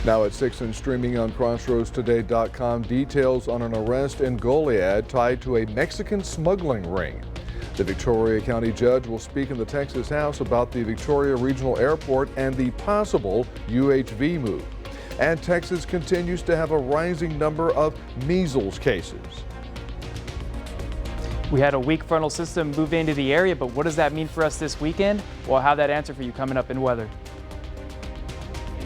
Now at 6 and streaming on crossroadstoday.com, details on an arrest in Goliad tied to a Mexican smuggling ring. The Victoria County judge will speak in the Texas House about the Victoria Regional Airport and the possible UHV move. And Texas continues to have a rising number of measles cases. We had a weak frontal system move into the area, but what does that mean for us this weekend? We'll have that answer for you coming up in weather.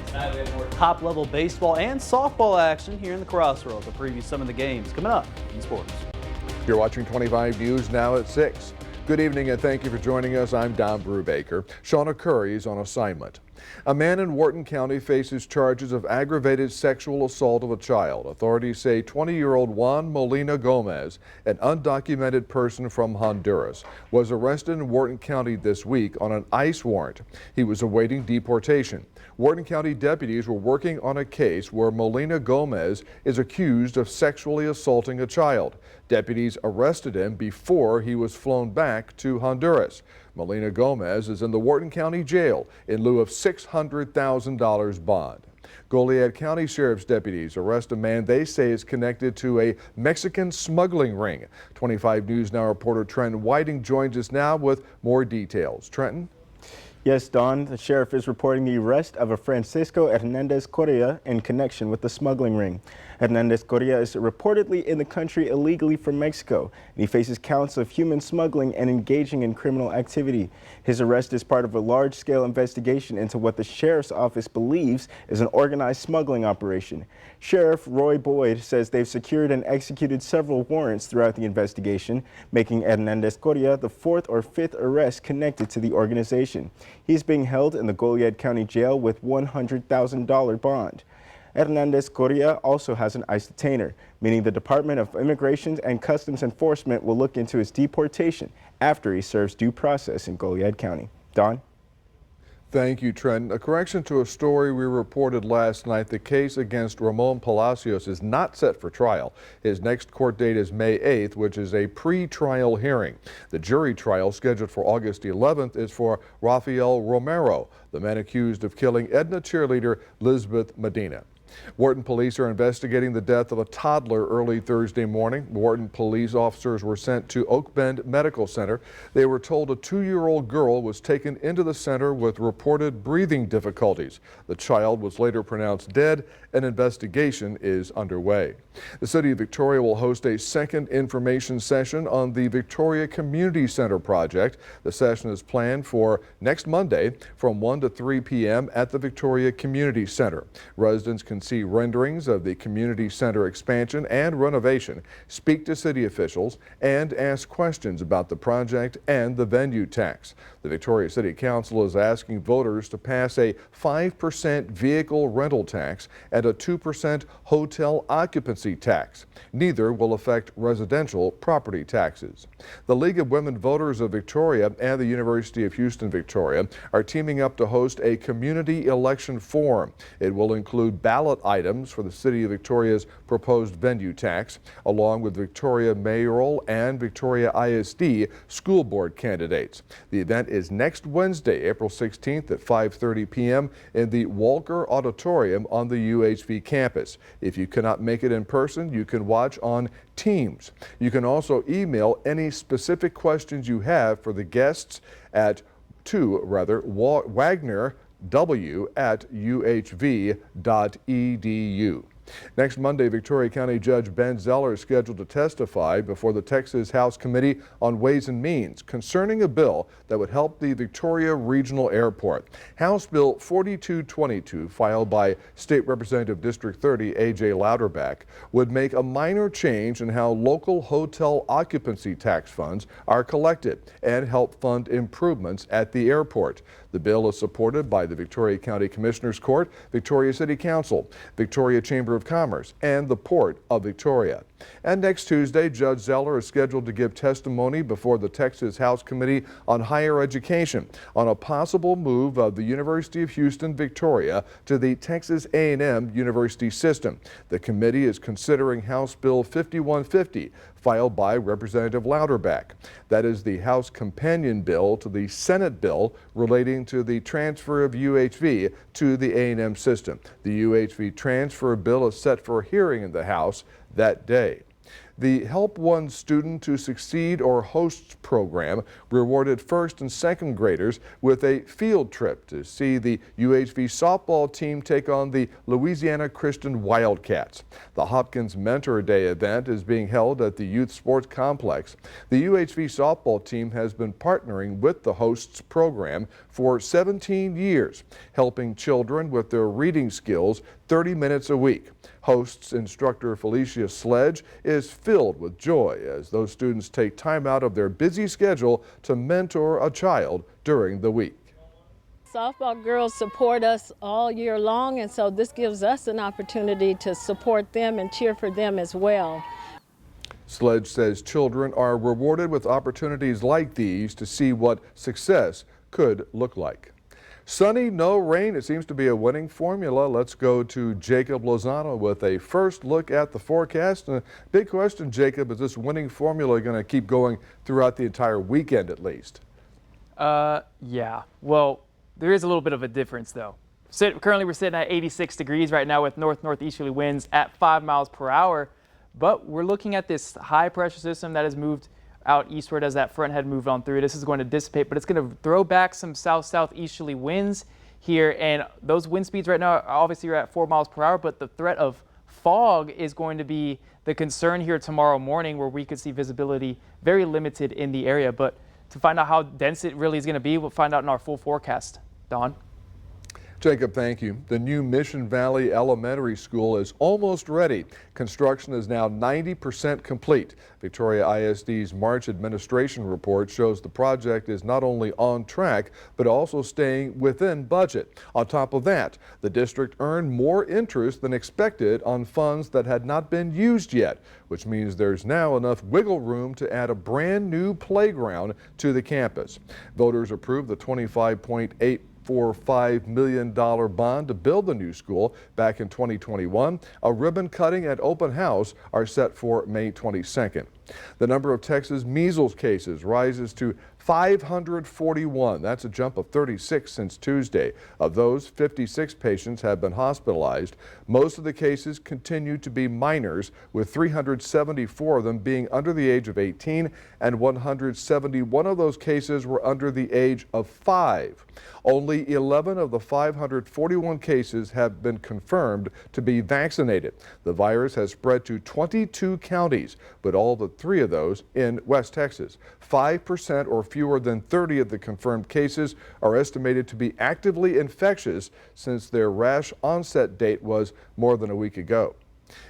Tonight we have more top-level baseball and softball action here in the Crossroads. We'll preview some of the games coming up in sports. You're watching 25 News now at 6. Good evening and thank you for joining us. I'm Don Brubaker. Shauna Curry is on assignment. A man in Wharton County faces charges of aggravated sexual assault of a child. Authorities say 20-year-old Juan Molina Gomez, an undocumented person from Honduras, was arrested in Wharton County this week on an ICE warrant. He was awaiting deportation. Wharton County deputies were working on a case where Molina Gomez is accused of sexually assaulting a child. Deputies arrested him before he was flown back to Honduras. Molina Gomez is in the Wharton County Jail in lieu of $600,000 bond. Goliad County Sheriff's deputies arrest a man they say is connected to a Mexican smuggling ring. 25 News Now reporter Trenton Whiting joins us now with more details. Trenton? Yes, Don, the sheriff is reporting the arrest of a Francisco Hernandez Correa in connection with the smuggling ring. Hernandez Correa is reportedly in the country illegally from Mexico, and he faces counts of human smuggling and engaging in criminal activity. His arrest is part of a large-scale investigation into what the sheriff's office believes is an organized smuggling operation. Sheriff Roy Boyd says they've secured and executed several warrants throughout the investigation, making Hernandez Correa the fourth or fifth arrest connected to the organization. He's being held in the Goliad County Jail with $100,000 bond. Hernandez Correa also has an ICE detainer, meaning the Department of Immigration and Customs Enforcement will look into his deportation after he serves due process in Goliad County. Don? Thank you, Trent. A correction to a story we reported last night. The case against Ramon Palacios is not set for trial. His next court date is May 8th, which is a pre-trial hearing. The jury trial scheduled for August 11th is for Rafael Romero, the man accused of killing Edna cheerleader Lisbeth Medina. Wharton police are investigating the death of a toddler early Thursday morning. Wharton police officers were sent to Oak Bend Medical Center. They were told a 2-year-old girl was taken into the center with reported breathing difficulties. The child was later pronounced dead. An investigation is underway. The City of Victoria will host a second information session on the Victoria Community Center project. The session is planned for next Monday from 1 to 3 p.m. at the Victoria Community Center. Residents can see renderings of the community center expansion and renovation, speak to city officials, and ask questions about the project and the venue tax. The Victoria City Council is asking voters to pass a 5% vehicle rental tax and a 2% hotel occupancy tax. Neither will affect residential property taxes. The League of Women Voters of Victoria and the University of Houston Victoria are teaming up to host a community election forum. It will include ballot items for the City of Victoria's proposed venue tax, along with Victoria mayoral and Victoria ISD school board candidates. The event is next Wednesday, April 16th at 5:30 p.m. in the Walker Auditorium on the UHV campus. If you cannot make it in person, you can watch on Teams. You can also email any specific questions you have for the guests wagnerw@uhv.edu. Next Monday, Victoria County Judge Ben Zeller is scheduled to testify before the Texas House Committee on Ways and Means concerning a bill that would help the Victoria Regional Airport. House Bill 4222, filed by State Representative District 30 A.J. Louderback, would make a minor change in how local hotel occupancy tax funds are collected and help fund improvements at the airport. The bill is supported by the Victoria County Commissioners Court, Victoria City Council, Victoria Chamber of Commerce and the Port of Victoria. And next Tuesday, Judge Zeller is scheduled to give testimony before the Texas House Committee on Higher Education on a possible move of the University of Houston, Victoria to the Texas A&M University system. The committee is considering House Bill 5150, filed by Representative Louderback. That is the House companion bill to the Senate bill relating to the transfer of UHV to the A&M system. The UHV transfer bill is set for a hearing in the House that day. The Help One Student to Succeed or Hosts program rewarded first and second graders with a field trip to see the UHV softball team take on the Louisiana Christian Wildcats. The Hopkins Mentor Day event is being held at the Youth Sports Complex. The UHV softball team has been partnering with the Hosts program for 17 years, helping children with their reading skills 30 minutes a week. Hosts instructor Felicia Sledge is filled with joy as those students take time out of their busy schedule to mentor a child during the week. Softball girls support us all year long, and so this gives us an opportunity to support them and cheer for them as well. Sledge says children are rewarded with opportunities like these to see what success could look like. Sunny, no rain. It seems to be a winning formula. Let's go to Jacob Lozano with a first look at the forecast. And a big question, Jacob, is this winning formula going to keep going throughout the entire weekend at least? Yeah. Well, there is a little bit of a difference, though. Currently, we're sitting at 86 degrees right now with north-northeasterly winds at 5 miles per hour. But we're looking at this high pressure system that has moved out eastward as that front had moved on through. This is going to dissipate, but it's going to throw back some south-southeasterly winds here. And those wind speeds right now, obviously, are at 4 miles per hour, but the threat of fog is going to be the concern here tomorrow morning, where we could see visibility very limited in the area. But to find out how dense it really is going to be, we'll find out in our full forecast. Don? Jacob, thank you. The new Mission Valley Elementary School is almost ready. Construction is now 90% complete. Victoria ISD's March administration report shows the project is not only on track, but also staying within budget. On top of that, the district earned more interest than expected on funds that had not been used yet, which means there's now enough wiggle room to add a brand new playground to the campus. Voters approved the $25.845 million bond to build the new school back in 2021. A ribbon cutting and open house are set for May 22nd. The number of Texas measles cases rises to 541. That's a jump of 36 since Tuesday. Of those, 56 patients have been hospitalized. Most of the cases continue to be minors, with 374 of them being under the age of 18, and 171 of those cases were under the age of 5. Only 11 of the 541 cases have been confirmed to be vaccinated. The virus has spread to 22 counties, but all but 3 of those in West Texas. 5% or fewer than 30 of the confirmed cases are estimated to be actively infectious since their rash onset date was more than a week ago.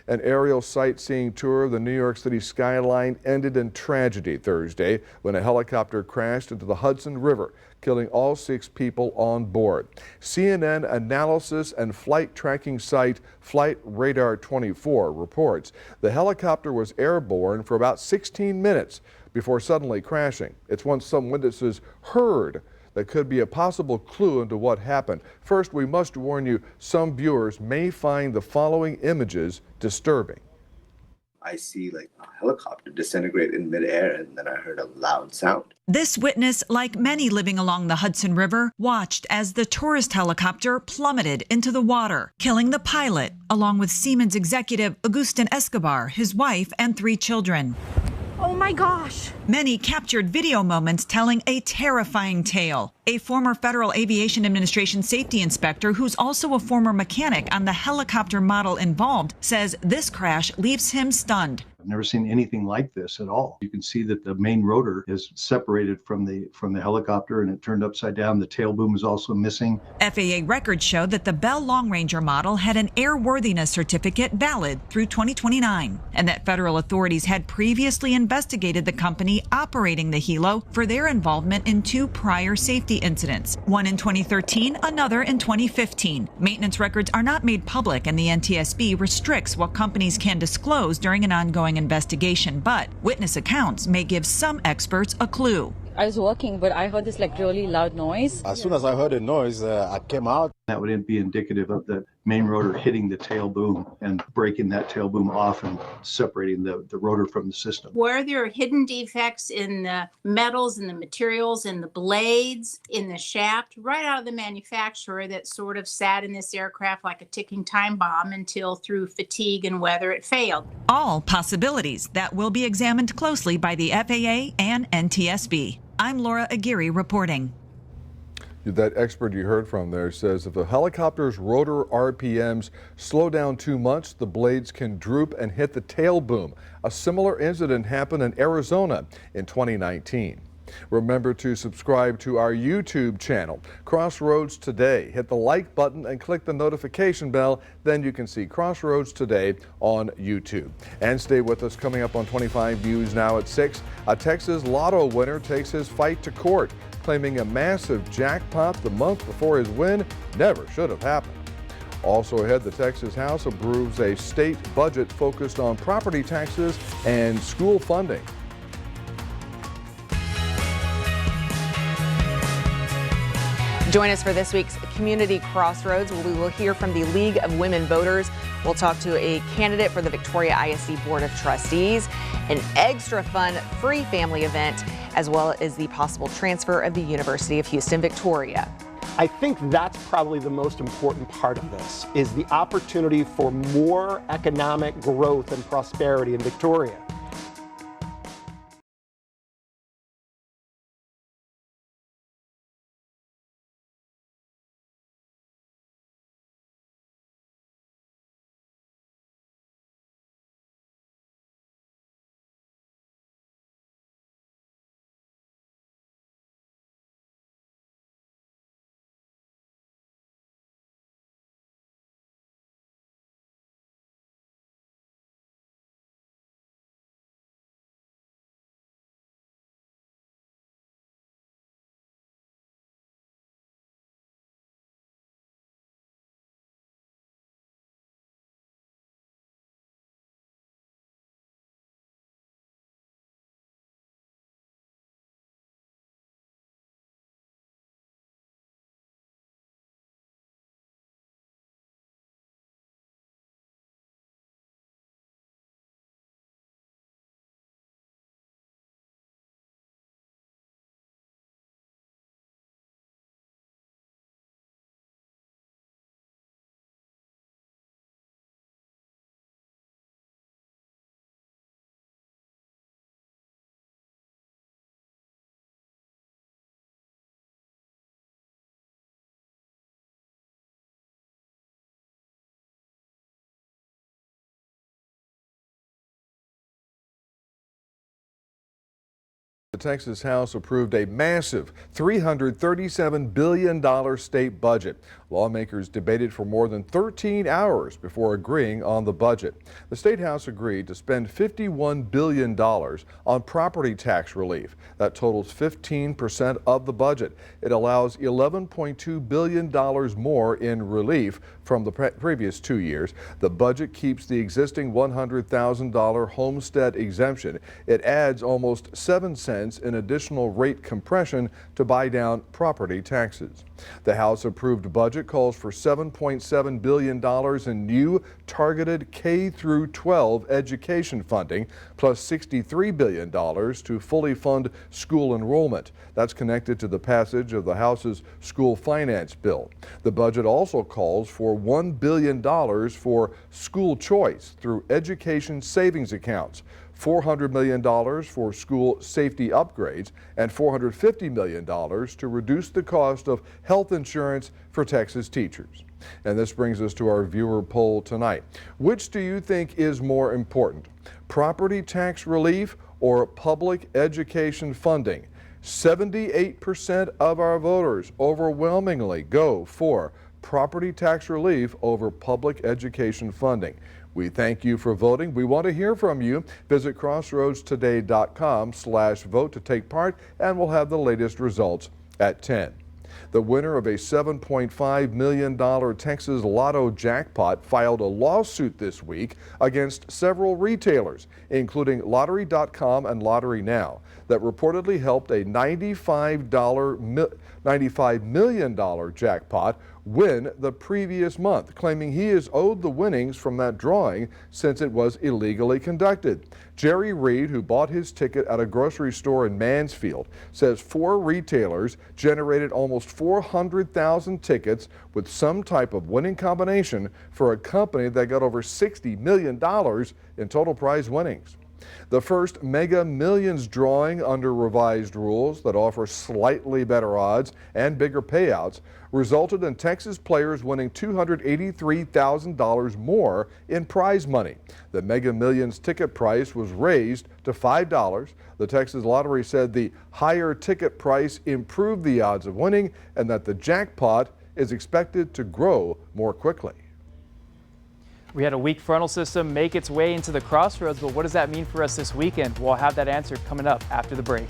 An aerial sightseeing tour of the New York City skyline ended in tragedy Thursday when a helicopter crashed into the Hudson River, killing all 6 people on board. CNN analysis and flight tracking site Flight Radar 24 reports the helicopter was airborne for about 16 minutes before suddenly crashing. It's what some witnesses heard that could be a possible clue into what happened. First, we must warn you, some viewers may find the following images disturbing. I see like a helicopter disintegrate in midair, and then I heard a loud sound. This witness, like many living along the Hudson River, watched as the tourist helicopter plummeted into the water, killing the pilot, along with Siemens executive Agustin Escobar, his wife, and 3 children. Oh my gosh. Many captured video moments telling a terrifying tale. A former Federal Aviation Administration safety inspector, who's also a former mechanic on the helicopter model involved, says this crash leaves him stunned. never seen anything like this at all. You can see that the main rotor is separated from the helicopter and it turned upside down. The tail boom is also missing. FAA records show that the Bell Long Ranger model had an airworthiness certificate valid through 2029, and that federal authorities had previously investigated the company operating the Hilo for their involvement in 2 prior safety incidents, one in 2013, another in 2015. Maintenance records are not made public, and the NTSB restricts what companies can disclose during an ongoing investigation, but witness accounts may give some experts a clue. I was working, but I heard this really loud noise. As soon as I heard the noise, I came out. That would be indicative of the main rotor hitting the tail boom and breaking that tail boom off and separating the rotor from the system. Where there are hidden defects in the metals and the materials and the blades in the shaft, right out of the manufacturer, that sort of sat in this aircraft like a ticking time bomb until through fatigue and weather it failed. All possibilities that will be examined closely by the FAA and NTSB. I'm Laura Aguirre reporting. That expert you heard from there says if the helicopter's rotor RPMs slow down too much, the blades can droop and hit the tail boom. A similar incident happened in Arizona in 2019. Remember to subscribe to our YouTube channel, Crossroads Today. Hit the like button and click the notification bell. Then you can see Crossroads Today on YouTube. And stay with us. Coming up on 25 News Now at 6. A Texas Lotto winner takes his fight to court, claiming a massive jackpot the month before his win never should have happened. Also ahead, the Texas House approves a state budget focused on property taxes and school funding. Join us for this week's Community Crossroads, where we will hear from the League of Women Voters. We'll talk to a candidate for the Victoria ISD Board of Trustees, an extra fun free family event, as well as the possible transfer of the University of Houston Victoria. I think that's probably the most important part of this, is the opportunity for more economic growth and prosperity in Victoria. The Texas House approved a massive $337 billion state budget. Lawmakers debated for more than 13 hours before agreeing on the budget. The State House agreed to spend $51 billion on property tax relief. That totals 15% of the budget. It allows $11.2 billion more in relief from the previous 2 years. The budget keeps the existing $100,000 homestead exemption. It adds almost 7 cents in additional rate compression to buy down property taxes. The House approved budget calls for $7.7 billion in new targeted K through 12 education funding, plus $63 billion to fully fund school enrollment. That's connected to the passage of the House's school finance bill. The budget also calls for $1 billion for school choice through education savings accounts, $400 million for school safety upgrades, and $450 million to reduce the cost of health insurance for Texas teachers. And this brings us to our viewer poll tonight. Which do you think is more important, property tax relief or public education funding? 78% of our voters overwhelmingly go for property tax relief over public education funding. We thank you for voting. We want to hear from you. Visit crossroadstoday.com/vote to take part, and we'll have the latest results at 10. The winner of a $7.5 million Texas Lotto jackpot filed a lawsuit this week against several retailers, including Lottery.com and Lottery Now, that reportedly helped a $95 million jackpot win the previous month, claiming he is owed the winnings from that drawing since it was illegally conducted. Jerry Reed, who bought his ticket at a grocery store in Mansfield, says 4 retailers generated almost 400,000 tickets with some type of winning combination for a company that got over $60 million in total prize winnings. The first Mega Millions drawing under revised rules that offer slightly better odds and bigger payouts resulted in Texas players winning $283,000 more in prize money. The Mega Millions ticket price was raised to $5. The Texas Lottery said the higher ticket price improved the odds of winning and that the jackpot is expected to grow more quickly. We had a weak frontal system make its way into the Crossroads, but what does that mean for us this weekend? We'll have that answer coming up after the break.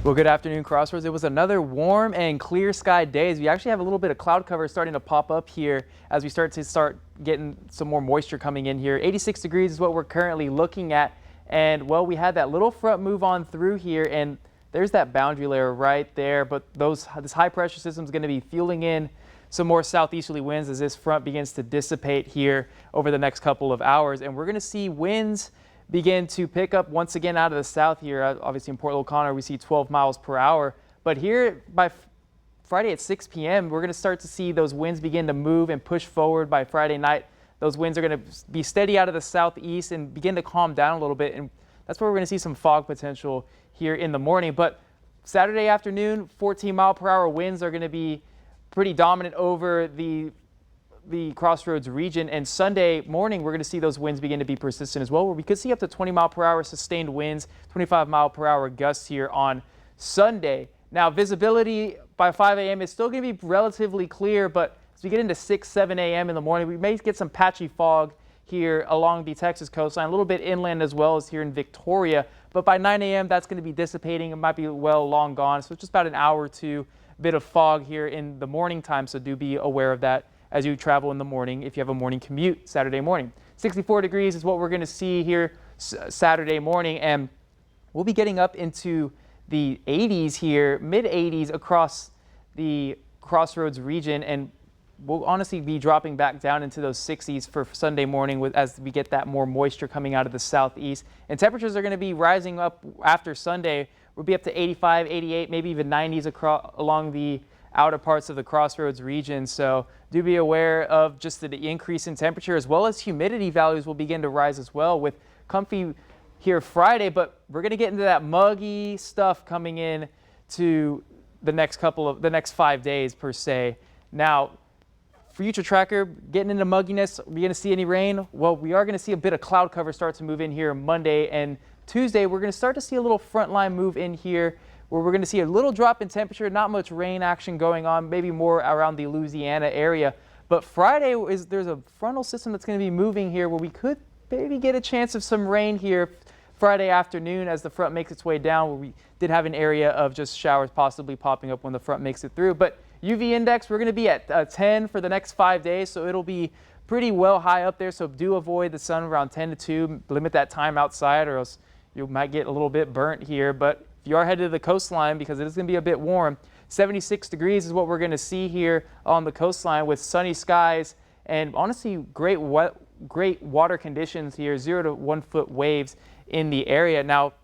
Well, good afternoon, Crossroads. It was another warm and clear sky day. We actually have a little bit of cloud cover starting to pop up here as we start getting some more moisture coming in here. 86 degrees is what we're currently looking at. And well, we had that little front move on through here, and there's that boundary layer right there. But this high pressure system is going to be fueling in some more southeasterly winds as this front begins to dissipate here over the next couple of hours. And we're going to see winds begin to pick up once again out of the south here. Obviously in Port O'Connor we see 12 miles per hour, but here by Friday at 6 p.m. we're going to start to see those winds begin to move and push forward. By Friday night those winds are going to be steady out of the southeast and begin to calm down a little bit, and that's where we're going to see some fog potential here in the morning. But Saturday afternoon, 14-mile-per-hour winds are going to be pretty dominant over the Crossroads region, and Sunday morning we're going to see those winds begin to be persistent as well, where we could see up to 20-mile-per-hour sustained winds, 25-mile-per-hour gusts here on Sunday. Now visibility by 5 a.m. is still going to be relatively clear, but as we get into 6, 7 a.m. in the morning, we may get some patchy fog here along the Texas coastline, a little bit inland as well as here in Victoria. But by 9 a.m. that's going to be dissipating. It might be well long gone, so it's just about an hour or two bit of fog here in the morning time, so do be aware of that as you travel in the morning if you have a morning commute Saturday morning. 64 degrees is what we're going to see here Saturday morning, and we'll be getting up into the 80s here, mid 80s across the Crossroads region, and we'll honestly be dropping back down into those 60s for Sunday morning as we get that more moisture coming out of the southeast. And temperatures are going to be rising up after Sunday. We'll be up to 85, 88, maybe even 90s along the outer parts of the Crossroads region. So do be aware of just the increase in temperature, as well as humidity values will begin to rise as well, with comfy here Friday. But we're going to get into that muggy stuff coming in to the next 5 days per se. Now, future tracker, getting into mugginess, are we going to see any rain? Well, we are going to see a bit of cloud cover start to move in here Monday and Tuesday. We're going to start to see a little front line move in here, where we're going to see a little drop in temperature, not much rain action going on, maybe more around the Louisiana area. But Friday, there's a frontal system that's going to be moving here, where we could maybe get a chance of some rain here Friday afternoon as the front makes its way down, where we did have an area of just showers possibly popping up when the front makes it through. But UV index, we're going to be at 10 for the next 5 days, so it'll be pretty well high up there. So do avoid the sun around 10 to 2, limit that time outside, or else you might get a little bit burnt here. But if you are headed to the coastline, because it is going to be a bit warm, 76 degrees is what we're going to see here on the coastline, with sunny skies and honestly great water conditions here, 0 to 1 foot waves in the area. Now,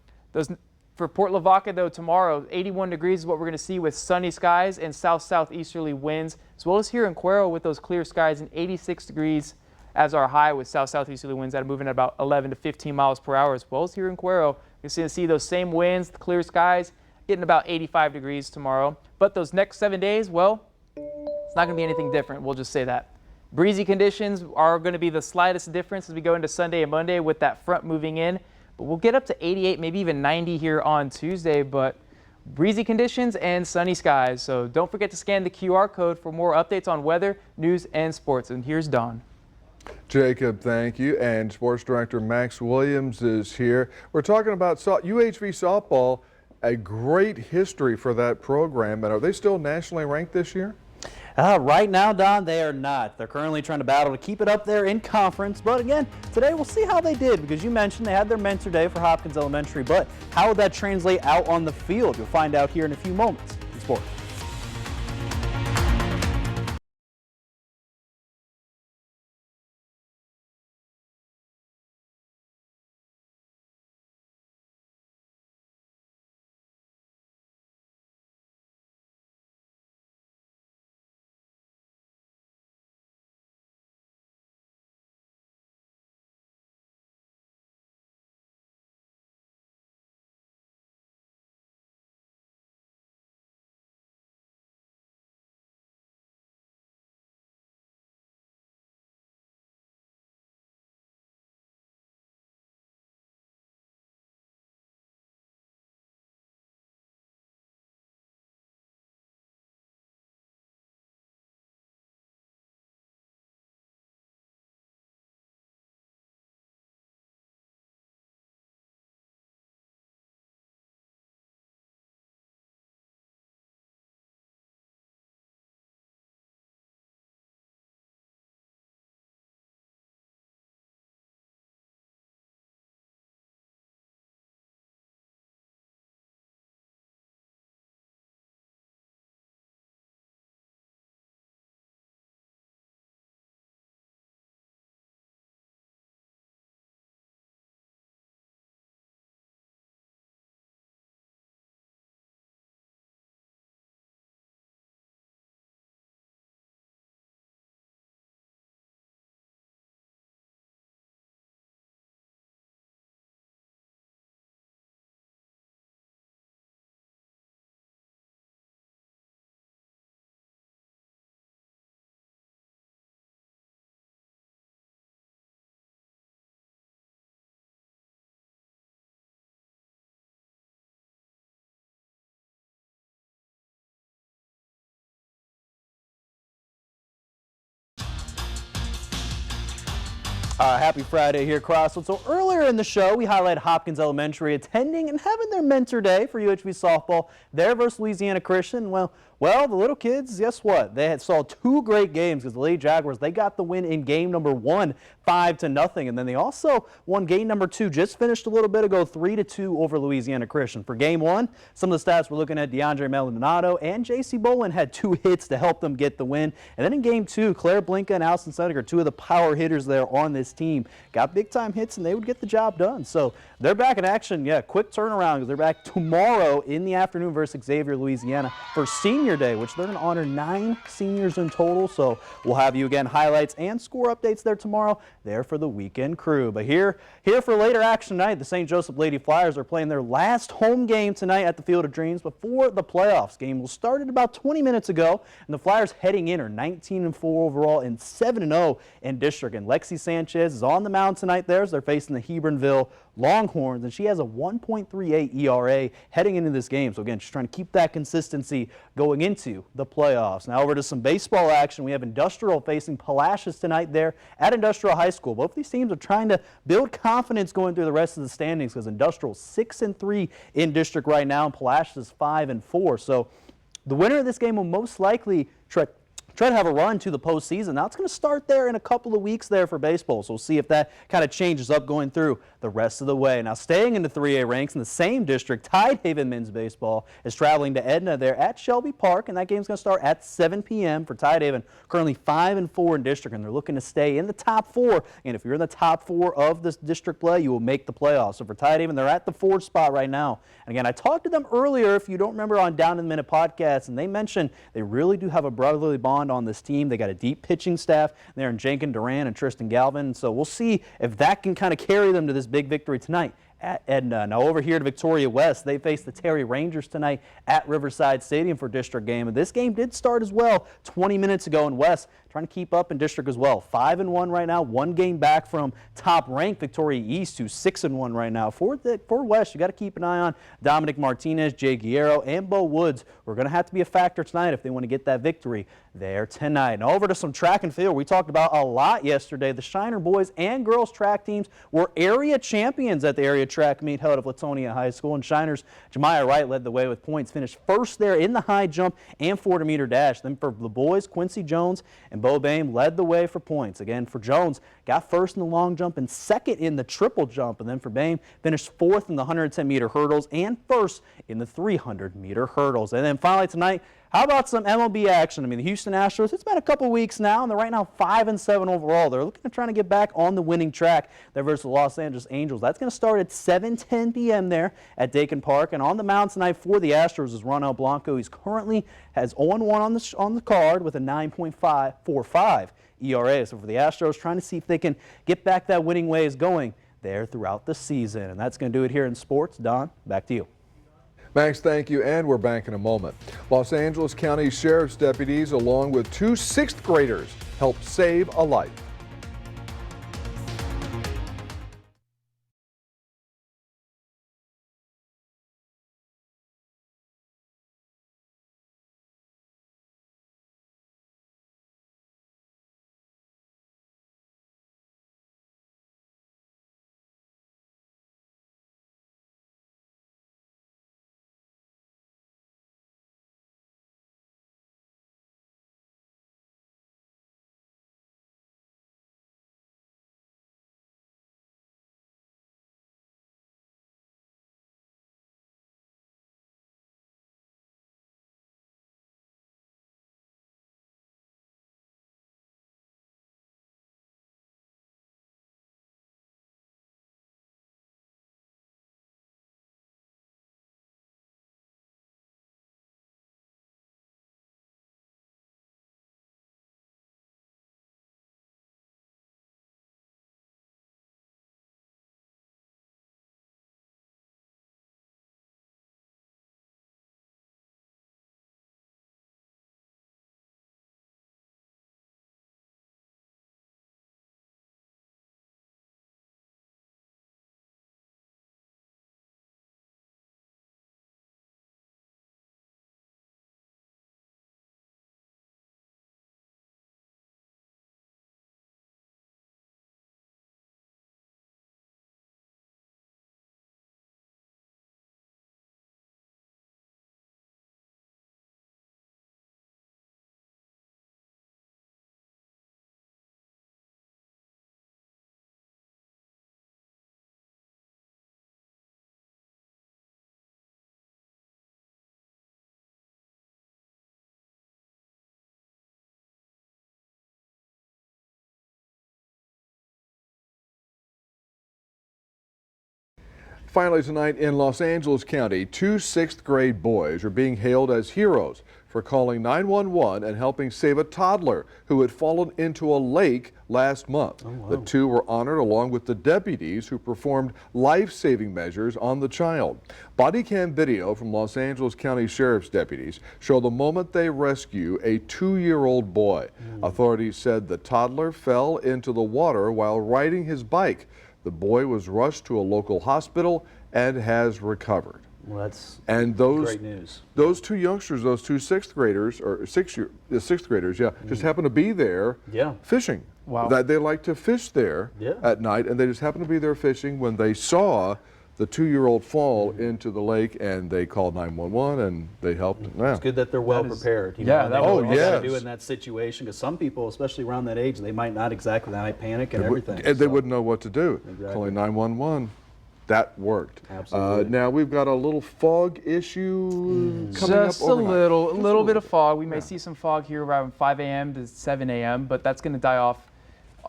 for Port Lavaca, though, tomorrow, 81 degrees is what we're going to see, with sunny skies and south-southeasterly winds, as well as here in Cuero with those clear skies, and 86 degrees as our high, with south-southeasterly winds that are moving at about 11 to 15 miles per hour, as well as here in Cuero. You're going to see those same winds, the clear skies, getting about 85 degrees tomorrow. But those next 7 days, well, it's not going to be anything different. We'll just say that. Breezy conditions are going to be the slightest difference as we go into Sunday and Monday with that front moving in. But we'll get up to 88, maybe even 90 here on Tuesday. But breezy conditions and sunny skies. So don't forget to scan the QR code for more updates on weather, news, and sports. And here's Don. Jacob, thank you. And Sports Director Max Williams is here. We're talking about UHV softball, a great history for that program. And are they still nationally ranked this year? Right now, Don, they are not. They're currently trying to battle to keep it up there in conference. But again, today we'll see how they did, because you mentioned they had their mentor day for Hopkins Elementary. But how would that translate out on the field? You'll find out here in a few moments in sports. Happy Friday here, Crossfield. So earlier in the show, we highlighted Hopkins Elementary attending and having their mentor day for UHB softball there versus Louisiana Christian. Well, the little kids, guess what? They saw two great games because the Lady Jaguars, they got the win in game number 1, 5-0, and then they also won game number 2, just finished a little bit ago, 3-2 over Louisiana Christian. For game 1, some of the stats we're looking at: DeAndre Maldonado and J.C. Bolin had 2 hits to help them get the win. And then in game 2, Claire Blinka and Allison Sediger, 2 of the power hitters there on this team, got big-time hits, and they would get the job done. So they're back in action. Yeah, quick turnaround because they're back tomorrow in the afternoon versus Xavier, Louisiana for Senior Day, which they're going to honor 9 seniors in total. So we'll have you again highlights and score updates there tomorrow, there for the weekend crew. But here for later action tonight, the St. Joseph Lady Flyers are playing their last home game tonight at the Field of Dreams before the playoffs. Game will start about 20 minutes ago, and the Flyers heading in are 19-4 overall and 7-0 in district. And Lexi Sanchez is on the mound tonight there as they're facing the Hebronville Longhorns, and she has a 1.38 ERA heading into this game. So again, she's trying to keep that consistency going into the playoffs. Now over to some baseball action. We have Industrial facing Palacios tonight there at Industrial High School. Both these teams are trying to build confidence going through the rest of the standings because Industrial's 6-3 in district right now, and Palacios is 5-4. So the winner of this game will most likely try to have a run to the postseason. Now it's going to start there in a couple of weeks there for baseball, so we'll see if that kind of changes up going through the rest of the way. Now staying in the 3A ranks in the same district, Tidehaven men's baseball is traveling to Edna there at Shelby Park, and that game's going to start at 7 p.m. for Tidehaven, currently 5-4 in district, and they're looking to stay in the top 4. And if you're in the top 4 of this district play, you will make the playoffs. So for Tidehaven, they're at the 4th spot right now. And again, I talked to them earlier, if you don't remember, on Down in the Minute podcast, and they mentioned they really do have a brotherly bond on this team. They got a deep pitching staff there in Jenkins Duran and Tristan Galvin. So we'll see if that can kind of carry them to this big victory tonight at Edna. Now over here to Victoria West, they face the Terry Rangers tonight at Riverside Stadium for district game. And this game did start as well 20 minutes ago, in West trying to keep up in district as well. 5-1 right now, 1 game back from top-ranked Victoria East, who's 6-1 right now. For West, you got to keep an eye on Dominic Martinez, Jay Guerrero, and Bo Woods. We're going to have to be a factor tonight if they want to get that victory there tonight. Now over to some track and field. We talked about a lot yesterday. The Shiner boys and girls track teams were area champions at the area track meet held at Latonia High School, and Shiner's Jemiah Wright led the way with points, finished first there in the high jump and 400-meter dash. Then for the boys, Quincy Jones and Bo Bame led the way for points. Again, for Jones, got first in the long jump and second in the triple jump. And then for Bame, finished 4th in the 110-meter hurdles and 1st in the 300-meter hurdles. And then finally tonight, how about some MLB action? I mean, the Houston Astros, it's been a couple weeks now, and they're right now 5-7 overall. They're looking at trying to get back on the winning track there versus the Los Angeles Angels. That's going to start at 7:10 p.m. there at Dakin Park. And on the mound tonight for the Astros is Ronel Blanco. He's currently has 0-1 on the card with a 9.45 ERA. So for the Astros, trying to see if they can get back that winning ways going there throughout the season. And that's going to do it here in sports. Don, back to you. Max, thank you, and we're back in a moment. Los Angeles County Sheriff's deputies, along with 2 6th graders, helped save a life. Finally tonight in Los Angeles County, 2 6th grade boys are being hailed as heroes for calling 911 and helping save a toddler who had fallen into a lake last month. The two were honored along with the deputies who performed life-saving measures on the child. Body cam video from Los Angeles County Sheriff's deputies show the moment they rescue a 2-year-old boy. Authorities said the toddler fell into the water while riding his bike. The boy was rushed to a local hospital and has recovered. Well, that's great news. Those two youngsters, those 2 6th graders, or sixth graders, just happened to be there fishing. Wow. They like to fish there at night, and they just happened to be there fishing when they saw the 2-year-old fall into the lake, and they called 911 and they helped. It's good that they're well prepared. You yeah, know, that they know was- what they gotta do in that situation, because some people, especially around that age, they might not exactly, they might panic and everything. And they wouldn't know what to do. Calling 911. That worked. Absolutely. Now we've got a little fog issue coming Just up a overnight. little bit of fog. We may see some fog here around 5 a.m. to 7 a.m., but that's going to die off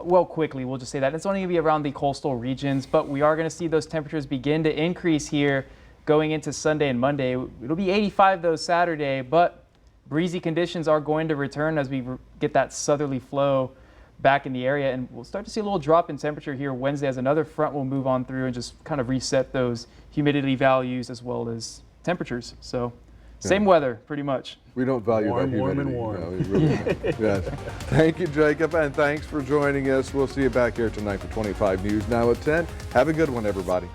well quickly. We'll just say that. It's only going to be around the coastal regions, but we are going to see those temperatures begin to increase here going into Sunday and Monday. It'll be 85 though Saturday, but breezy conditions are going to return as we get that southerly flow back in the area, and we'll start to see a little drop in temperature here Wednesday as another front will move on through and just kind of reset those humidity values as well as temperatures. So same weather pretty much. We don't value that humidity. Warm and warm. No, we really don't. Yes. Thank you, Jacob, and thanks for joining us. We'll see you back here tonight for 25 News Now at 10. Have a good one, everybody.